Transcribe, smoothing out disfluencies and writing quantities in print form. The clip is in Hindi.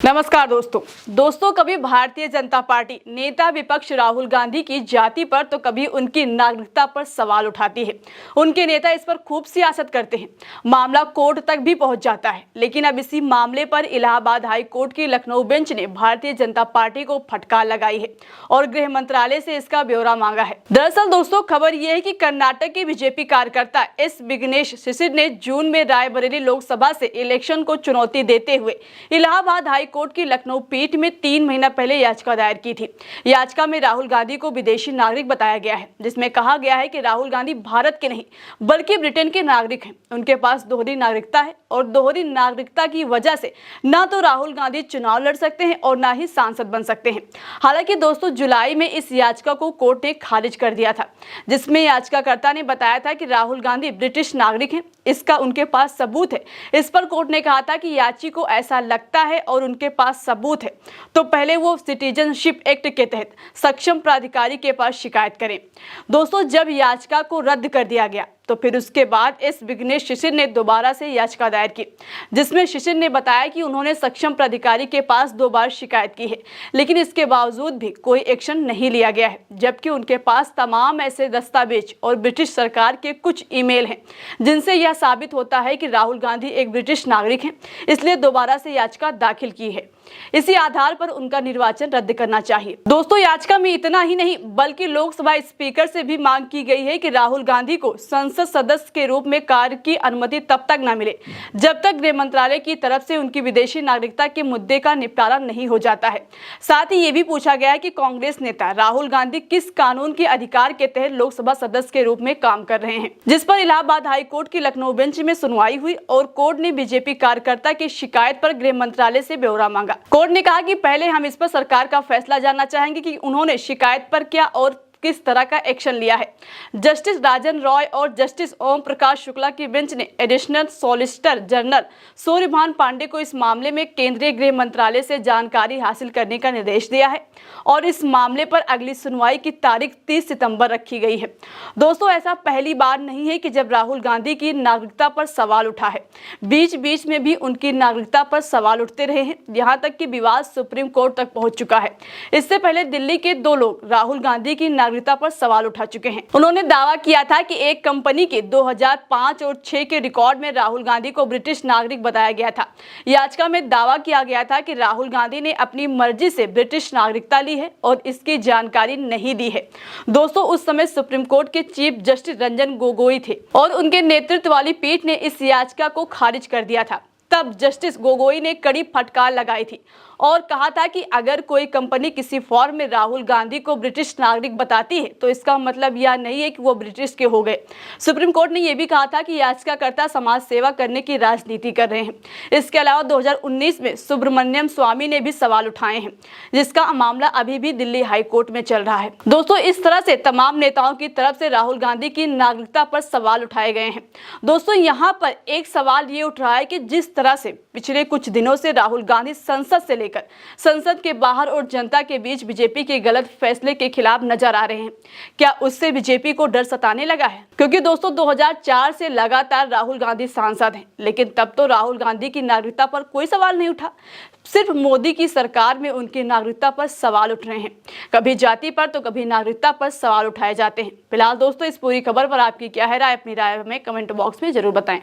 नमस्कार दोस्तों कभी भारतीय जनता पार्टी नेता विपक्ष राहुल गांधी की जाति पर तो कभी उनकी नागरिकता पर सवाल उठाती है। उनके नेता इस पर खूब सियासत करते हैं, मामला कोर्ट तक भी पहुंच जाता है। लेकिन अब इसी मामले पर इलाहाबाद हाई कोर्ट की लखनऊ बेंच ने भारतीय जनता पार्टी को फटकार लगाई है और गृह मंत्रालय से इसका ब्यौरा मांगा है। दरअसल दोस्तों खबर यह है कि कर्नाटक के बीजेपी कार्यकर्ता एस विघ्नेश शिशिर ने जून में रायबरेली लोकसभा से इलेक्शन को चुनौती देते हुए इलाहाबाद हाई कोर्ट की लखनऊ पीठ में 3 महीना पहले याचिका दायर की थी। याचिका में राहुल गांधी को विदेशी नागरिक बताया गया है, जिसमें कहा गया है कि राहुल गांधी भारत के नहीं बल्कि ब्रिटेन के नागरिक हैं। उनके पास दोहरी नागरिकता है और दोहरी नागरिकता की वजह से ना तो राहुल गांधी चुनाव लड़ सकते हैं और ना ही सांसद बन सकते हैं। हालांकि दोस्तों जुलाई में इस याचिका को कोर्ट ने खारिज कर दिया था, जिसमें याचिकाकर्ता ने बताया था कि राहुल गांधी ब्रिटिश नागरिक हैं, इसका उनके पास सबूत है। इस पर कोर्ट ने कहा था कि याची को ऐसा लगता है और उनके पास सबूत है तो पहले वो सिटीजनशिप एक्ट के तहत सक्षम प्राधिकारी के पास शिकायत करें। दोस्तों जब याचिका को रद्द कर दिया गया तो फिर उसके बाद एस विघ्नेश शिशिर ने दोबारा से याचिका दायर की, जिसमें शिशिर ने बताया कि उन्होंने सक्षम प्राधिकारी के पास 2 बार शिकायत की है, लेकिन इसके बावजूद भी कोई एक्शन नहीं लिया गया है, जबकि उनके पास तमाम ऐसे दस्तावेज और ब्रिटिश सरकार के कुछ ईमेल हैं जिनसे यह साबित होता है कि राहुल गांधी एक ब्रिटिश नागरिक हैं। इसलिए दोबारा से याचिका दाखिल की है। इसी आधार पर उनका निर्वाचन रद्द करना चाहिए। दोस्तों याचिका में इतना ही नहीं बल्कि लोकसभा स्पीकर से भी मांग की गई है कि राहुल गांधी को संसद सदस्य के रूप में कार्य की अनुमति तब तक न मिले जब तक गृह मंत्रालय की तरफ से उनकी विदेशी नागरिकता के मुद्दे का निपटारा नहीं हो जाता है। साथ ही ये भी पूछा गया है कि कांग्रेस नेता राहुल गांधी किस कानून के अधिकार के तहत लोकसभा सदस्य के रूप में काम कर रहे हैं, जिस पर इलाहाबाद हाई कोर्ट की लखनऊ बेंच में सुनवाई हुई और कोर्ट ने बीजेपी कार्यकर्ता की शिकायत पर गृह मंत्रालय से ब्यौरा मांगा। कोर्ट ने कहा कि पहले हम इस पर सरकार का फैसला जानना चाहेंगे कि उन्होंने शिकायत पर क्या और किस तरह का एक्शन लिया है। जस्टिस राजन रॉय और जस्टिस ओम प्रकाश शुक्ला की बेंच ने additional solicitor general Suryabhan Pandey को इस मामले में केंद्रीय गृह मंत्रालय से जानकारी हासिल करने का निर्देश दिया है और इस मामले पर अगली सुनवाई की तारीख 30 सितंबर रखी गई है। दोस्तों ऐसा पहली बार नहीं है कि जब राहुल गांधी की नागरिकता पर सवाल उठा है, बीच बीच में भी उनकी नागरिकता पर सवाल उठते रहे हैं, यहाँ तक कि विवाद सुप्रीम कोर्ट तक पहुंच चुका है। इससे पहले दिल्ली के 2 लोग राहुल गांधी की नागरिकता पर सवाल उठा चुके हैं। उन्होंने दावा किया था कि एक कंपनी के 2005 और 6 के रिकॉर्ड में राहुल गांधी को ब्रिटिश नागरिक बताया गया था। याचिका में दावा किया गया था कि राहुल गांधी ने अपनी मर्जी से ब्रिटिश नागरिकता ली है और इसकी जानकारी नहीं दी है। दोस्तों उस समय सुप्रीम कोर्ट के चीफ जस्टिस रंजन गोगोई थे और उनके नेतृत्व वाली पीठ ने इस याचिका को खारिज कर दिया था। तब जस्टिस गोगोई ने कड़ी फटकार लगाई थी और कहा था कि अगर कोई कंपनी किसी फॉर्म में राहुल गांधी को ब्रिटिश नागरिक बताती है तो इसका मतलब यह नहीं है कि वो ब्रिटिश के हो गए। सुप्रीम कोर्ट ने यह भी कहा था कि याचिकाकर्ता समाज सेवा करने की राजनीति कर रहे हैं। इसके अलावा 2019 में सुब्रमण्यम स्वामी ने भी सवाल उठाए हैं, जिसका मामला अभी भी दिल्ली हाई कोर्ट में चल रहा है। दोस्तों इस तरह से तमाम नेताओं की तरफ से राहुल गांधी की नागरिकता पर सवाल उठाए गए हैं। दोस्तों यहाँ पर एक सवाल ये उठ रहा है कि जिस तरह से पिछले कुछ दिनों से राहुल गांधी संसद से लेकर संसद के बाहर और जनता के बीच बीजेपी के गलत फैसले के खिलाफ नजर आ रहे हैं, क्या उससे बीजेपी को डर सताने लगा है? क्योंकि दोस्तों 2004 से लगातार राहुल गांधी सांसद हैं, लेकिन तब तो राहुल गांधी की नागरिकता पर कोई सवाल नहीं उठा। सिर्फ मोदी की सरकार में उनकी नागरिकता पर सवाल उठ रहे हैं। कभी जाति पर तो कभी नागरिकता पर सवाल उठाए जाते हैं। फिलहाल दोस्तों इस पूरी खबर पर आपकी क्या है राय? अपनी राय हमें कमेंट बॉक्स में जरूर बताएं।